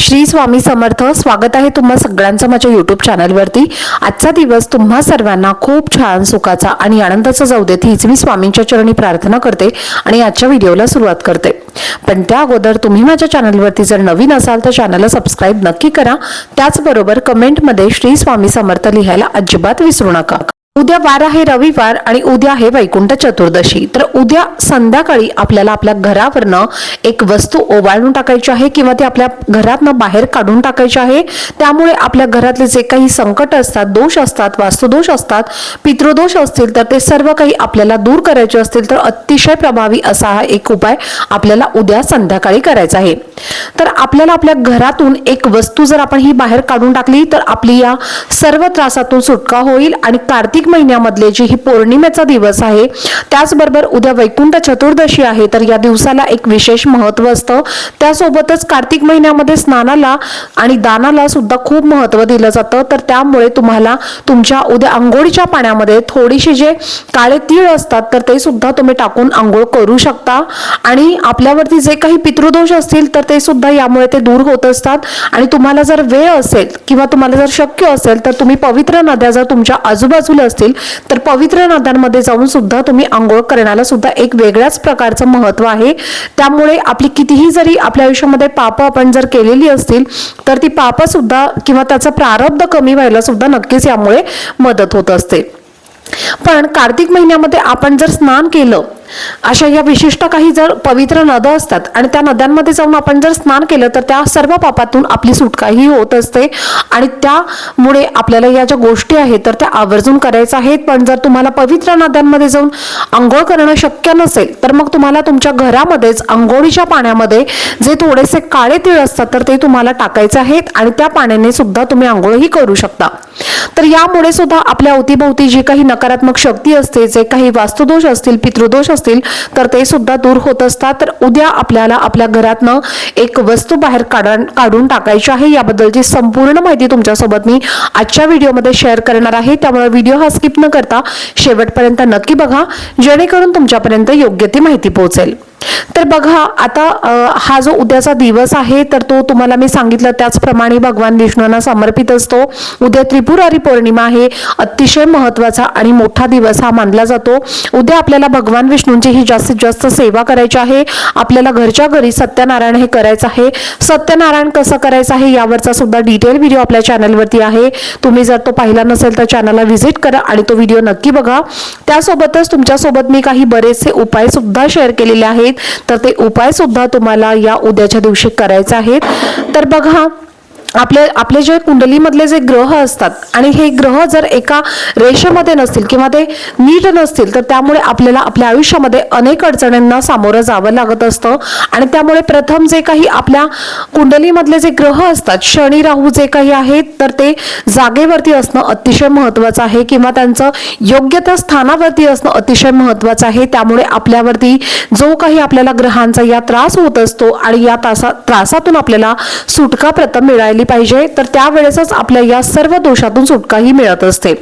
श्री स्वामी समर्थ। स्वागत आहे तुम्हा सगळ्यांचं माझ्या यूट्यूब चॅनलवरती। आजचा दिवस तुम्हा सर्वांना खूप छान सुखाचा आणि आनंदाचा जाऊ देत हीच मी स्वामींच्या चरणी प्रार्थना करते आणि आजच्या व्हिडिओला सुरुवात करते। पण त्या अगोदर तुम्ही माझ्या चॅनलवरती जर नवीन असाल तर चॅनलला सबस्क्राइब नक्की करा। त्याचबरोबर कमेंटमध्ये श्री स्वामी समर्थ लिहायला अजिबात विसरू नका। उद्या वार आहे रविवार आणि उद्या आहे वैकुंठ चतुर्दशी। तर उद्या संध्याकाळी आपल्याला आपल्या घरावरनं एक वस्तू ओवाळून टाकायची आहे किंवा ती आपल्या घरातनं बाहेर काढून टाकायची आहे। त्यामुळे आपल्या घरातले जे काही संकट असतात, दोष असतात, वास्तुदोष असतात, पितृदोष असतील तर ते सर्व काही आपल्याला दूर करायचे असतील तर अतिशय प्रभावी असा हा एक उपाय आपल्याला उद्या संध्याकाळी करायचा आहे। तर आपल्याला आपल्या घरातून एक वस्तू जर आपण ही बाहेर काढून टाकली तर आपली या सर्व त्रासातून सुटका होईल। आणि कार्तिक महिन्यामधले जी ही पौर्णिमेचा दिवस आहे, त्याचबरोबर उद्या वैकुंठ चतुर्दशी आहे, तर या दिवसाला एक विशेष महत्त्व असतं। त्यासोबतच कार्तिक महिन्यामध्ये स्नानाला आणि दानाला सुद्धा खूप महत्त्व दिलं जातं। तर त्यामुळे तुम्हाला तुमच्या उद्या अंघोळीच्या पाण्यामध्ये थोडीशी जे काळे तीळ असतात तर ते सुद्धा तुम्ही टाकून अंघोळ करू शकता। आणि आपल्यावरती जे काही पितृदोष असतील तर ते सुद्धा यामुळे ते दूर होत असतात। आणि तुम्हाला जर वेळ असेल किंवा तुम्हाला जर शक्य असेल तर तुम्ही पवित्र नद्या जर तुमच्या आजूबाजूला असतील तर पवित्र नद्यांमध्ये जाऊन सुद्धा तुम्ही अंघोळ करण्याला सुद्धा एक वेगळ्याच प्रकारचं महत्त्व आहे। त्यामुळे आपली कितीही जरी आपल्या आयुष्यामध्ये पाप आपण जर केलेली असतील तर ती पाप सुद्धा किंवा त्याचा प्रारब्ध कमी व्हायला सुद्धा नक्कीच यामुळे मदत होत असते। पण कार्तिक महिन्यामध्ये आपण जर स्नान केलं, अशा या विशिष्ट काही जर पवित्र नद्या असतात आणि त्या नद्यांमध्ये जाऊन आपण जर स्नान केलं तर त्या सर्व पापातून आपली सुटकाही होत असते। आणि त्यामुळे आपल्याला या ज्या गोष्टी आहेत तर त्या आवर्जून करायच्या आहेत। पण जर तुम्हाला पवित्र नद्यांमध्ये जाऊन अंघोळ करणं शक्य नसेल तर मग तुम्हाला तुमच्या घरामध्येच अंघोळीच्या पाण्यामध्ये जे थोडेसे काळे तीळ असतात तर ते तुम्हाला टाकायचे आहेत आणि त्या पाण्याने सुद्धा तुम्ही अंघोळही करू शकता। तर यामुळे सुद्धा आपल्या अवतीभोवती जी काही नकारात्मक शक्ती असते, जे काही वास्तुदोष असतील, पितृदोष असतील तर ते सुद्धा दूर होत असतात। तर उद्या आपल्याला आपल्या घरातनं एक वस्तू बाहेर काढून टाकायची आहे। याबद्दलची संपूर्ण माहिती तुमच्यासोबत मी आजच्या व्हिडिओमध्ये शेअर करणार आहे। त्यामुळे व्हिडिओ हा स्किप न करता शेवटपर्यंत नक्की बघा, जेणेकरून तुमच्यापर्यंत योग्य ती माहिती पोहोचेल। तर बघा, आता हा जो उद्याचा दिवस आहे तर तो तुम्हाला मी सांगितलं त्याचप्रमाणे भगवान विष्णूंना समर्पित असतो। उद्या त्रिपुरारी पौर्णिमा आहे, अतिशय महत्त्वाचा आणि मोठा दिवस हा मानला जातो। उद्या आपल्याला भगवान विष्णूंची ही जास्तीत जास्त सेवा करायची आहे। आपल्याला घरच्या घरी सत्यनारायण हे करायचं आहे। सत्यनारायण कसं करायचं आहे यावरचा सुद्धा डिटेल व्हिडिओ आपल्या चॅनलवरती आहे। तुम्ही जर तो पाहिला नसेल तर चॅनलला व्हिजिट करा आणि तो व्हिडिओ नक्की बघा। त्यासोबतच तुमच्यासोबत मी काही बरेचसे उपाय सुद्धा शेअर केलेले आहेत, तर ते उपाय सुद्धा तुम्हाला या उद्याच्या दिवशी करायचे आहेत। तर बघा, आपले जे कुंडलीमधले जे ग्रह असतात आणि हे ग्रह जर एका रेषेमध्ये नसतील किंवा ते नीट नसतील तर त्यामुळे आपल्याला आपल्या आयुष्यामध्ये अनेक अडचणींना सामोरं जावं लागत असतं। आणि त्यामुळे प्रथम जे काही आपल्या कुंडलीमधले जे ग्रह असतात, शनी राहू जे काही आहेत तर ते जागेवरती असणं अतिशय महत्त्वाचं आहे किंवा त्यांचं योग्य त्या स्थानावरती असणं अतिशय महत्त्वाचं आहे। त्यामुळे आपल्यावरती जो काही आपल्याला ग्रहांचा या त्रास होत असतो आणि या त्रासातून आपल्याला सुटका प्रथम मिळाली पाहिजे, तर त्यावेळेसच आपल्या या सर्व दोषातून सुटकाही मिळत असते।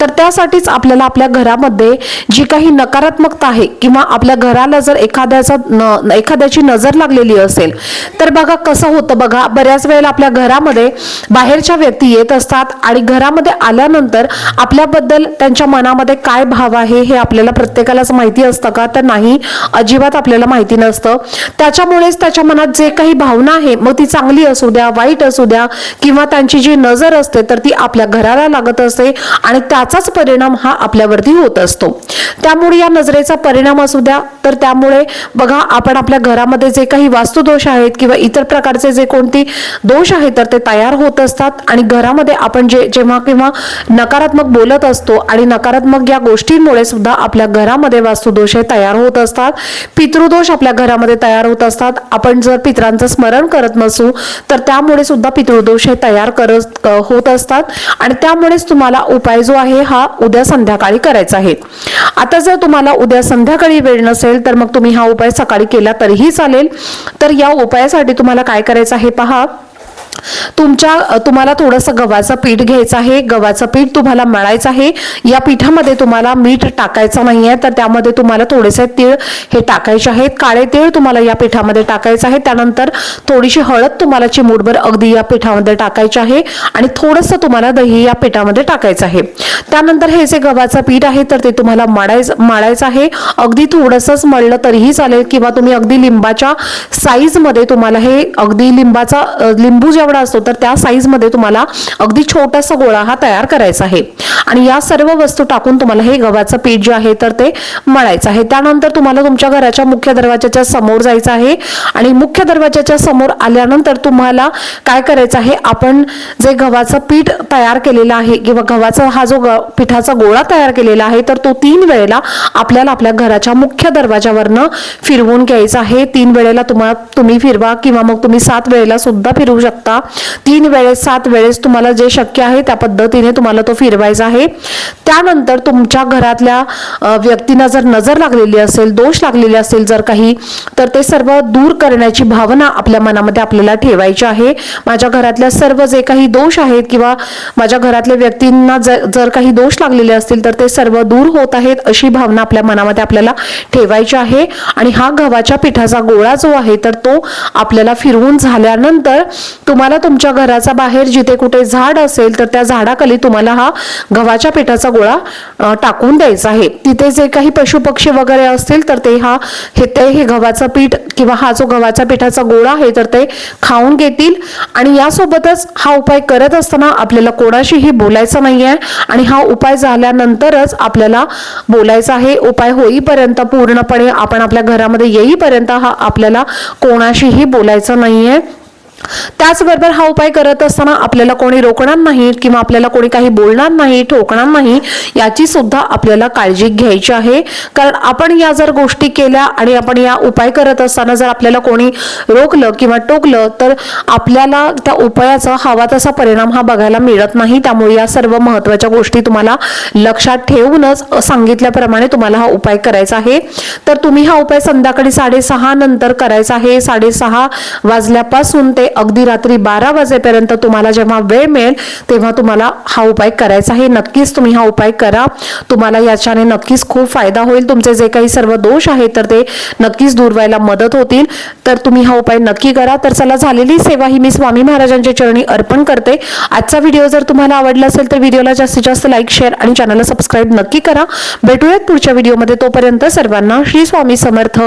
तर त्यासाठीच आपल्याला आपल्या घरामध्ये जी काही नकारात्मकता आहे किंवा आपल्या घराला जर एखाद्याची नजर लागलेली असेल तर बघा कसं होतं। बघा, बऱ्याच वेळेला आपल्या घरामध्ये बाहेरच्या व्यक्ती येत असतात आणि घरामध्ये आल्यानंतर आपल्याबद्दल त्यांच्या मनामध्ये काय भाव आहे हे आपल्याला प्रत्येकालाच माहिती असतं का? तर नाही, अजिबात आपल्याला माहिती नसतं। त्याच्यामुळेच त्याच्या मनात जे काही भावना आहे, मग ती चांगली असू द्या, वाईट असू द्या, किंवा त्यांची जी नजर असते तर ती आपल्या घराला लागत असते आणि त्याचाच परिणाम हा आपल्यावरती होत असतो। त्यामुळे या नजरेचा परिणाम असू द्या, तर त्यामुळे बघा, आपण आपल्या घरामध्ये जे काही वास्तुदोष आहेत किंवा इतर प्रकारचे जे कोणते दोष आहेत तर ते तयार होत असतात। आणि घरामध्ये आपण जेव्हा किंवा नकारात्मक बोलत असतो आणि नकारात्मक या गोष्टींमुळे सुद्धा आपल्या घरामध्ये वास्तुदोष हे तयार होत असतात, पितृदोष आपल्या घरामध्ये तयार होत असतात। आपण जर पितरांचं स्मरण करत नसू तर त्यामुळे सुद्धा पितृदोष हे तयार होत असतात। आणि त्यामुळेच तुम्हाला उपाय जो आहे हा उद्या संध्याकाळी करायचा आहे। आता जर तुम्हाला उद्या संध्याकाळी वेळ नसेल तर मग तुम्ही हा उपाय सकाळी केला तरीही चालेल। तर या उपायासाठी तुम्हाला काय करायचं आहे पहा, तुम्हाला थोडंसं गव्हाचं पीठ घ्यायचं आहे. गव्हाचं पीठ तुम्हाला मळायचं आहे. या पिठामध्ये तुम्हाला मीठ टाकायचं नाहीये, तर त्यामध्ये तुम्हाला थोडेसे तीळ हे टाकायचे आहेत. काळे तीळ तुम्हाला या पिठामध्ये टाकायचं आहे. त्यानंतर थोडीशी हळद तुम्हाला चिमूटभर अगदी या पिठामध्ये टाकायची आहे आणि थोडंसं तुम्हाला दही या पिठामध्ये टाकायचं आहे. त्यानंतर हे जे गव्हाचं पीठ आहे तर ते तुम्हाला मळायचं आहे. अगदी थोडंसंच मळलं तरीही चालेल किंवा तुम्ही अगदी लिंबाच्या साईजमध्ये तुम्हाला हे अगदी लिंबू जेवढा असतो तर त्या साईज मध्ये तुम्हाला अगदी छोटासा गोळा हा तयार करायचा आहे. आणि या सर्व वस्तू टाकून तुम्हाला हे गव्हाचं पीठ जे आहे तर ते मळायचं आहे. त्यानंतर तुम्हाला तुमच्या घराच्या मुख्य दरवाजाच्या समोर जायचं आहे आणि मुख्य दरवाजाच्या समोर आल्यानंतर तुम्हाला काय करायचं आहे, आपण जे गव्हाचं पीठ तयार केलेलं आहे किंवा गव्हाचा हा जो पिठाचा गोळा तयार केलेला आहे तर तो 3 वेळेला आपल्याला आपल्या घराच्या मुख्य दरवाजावरनं फिरवून घ्यायचा आहे. 3 वेळेला तुम्ही फिरवा किंवा मग तुम्ही 7 वेळेला सुद्धा फिरवू शकता. 3 वेळेस 7 वेळेस तुम्हाला जे शक्य आहे त्या पद्धतीने तुम्हाला तो फिरवायचा आहे. त्यानंतर तुमच्या घरातल्या व्यक्तींना जर नजर लागलेली असेल, दोष लागलेले असेल जर काही, तर ते सर्व दूर करण्याची भावना आपल्या मनामध्ये आपल्याला ठेवायची आहे. माझ्या घरातल्या सर्व जे काही दोष आहेत किंवा माझ्या घरातल्या व्यक्तींना जर काही दोष लागलेले असतील तर ते सर्व दूर होत आहेत अशी भावना आपल्या मनामध्ये आपल्याला ठेवायची आहे. आणि हा गव्हाच्या पिठाचा गोळा जो आहे तर तो आपल्याला फिरवून झाल्यानंतर तुम्हाला तुमच्या घराचा बाहेर जिथे कुठे झाड असेल तर त्या झाडाखाली तुम्हाला हा गव्हाच्या पिठाचा गोळा टाकून द्यायचा आहे. तिथे जे काही पशु पक्षी वगैरे असतील तर ते हे गव्हाचं पीठ किंवा हा जो गव्हाच्या पिठाचा गोळा आहे तर ते खाऊन घेतील. आणि यासोबतच हा उपाय करत असताना आपल्याला कोणाशीही बोलायचं नाहीये आणि हा उपाय झाल्यानंतरच आपल्याला बोलायचा आहे. उपाय होईपर्यंत पूर्णपणे आपण आपल्या घरामध्ये येईपर्यंत हा आपल्याला कोणाशीही बोलायचं नाहीये. त्याचबरोबर हा उपाय करत असताना आपल्याला कोणी रोखणार नाही किंवा आपल्याला कोणी काही बोलणार नाही, ठोकणार नाही, याची सुद्धा आपल्याला काळजी घ्यायची आहे. कारण आपण या जर गोष्टी केल्या आणि आपण या उपाय करत असताना जर आपल्याला कोणी रोखलं किंवा टोकलं तर आपल्याला त्या उपायाचा हवा तसा परिणाम हा बघायला मिळत नाही. त्यामुळे या सर्व महत्त्वाच्या गोष्टी तुम्हाला लक्षात ठेवूनच सांगितल्याप्रमाणे तुम्हाला हा उपाय करायचा आहे. तर तुम्ही हा उपाय संध्याकाळी 6:30 नंतर करायचा आहे. 6:30 वाजल्यापासून ते अगदी रात्री 12 वाजेपर्यंत तुम्हाला जेव्हा वेळ मिळेल तेव्हा तुम्हाला हा उपाय करायचा आहे. नक्कीच तुम्ही हा उपाय करा. तुम्हाला याच्याने नक्कीच खूप फायदा होईल. तुमचे जे काही सर्व दोष आहेत तर ते नक्कीच दूर व्हायला मदत होतील. तर तुम्ही हा उपाय नक्की करा. तर चला, झालेली सेवा ही मी स्वामी महाराजांच्या चरणी अर्पण करते. आजचा व्हिडिओ जर तुम्हाला आवडला असेल तर व्हिडिओला जास्तीत जास्त लाईक, शेअर आणि चॅनलला सबस्क्राईब नक्की करा. भेटूयात पुढच्या व्हिडिओमध्ये. तोपर्यंत सर्वांना श्री स्वामी समर्थ.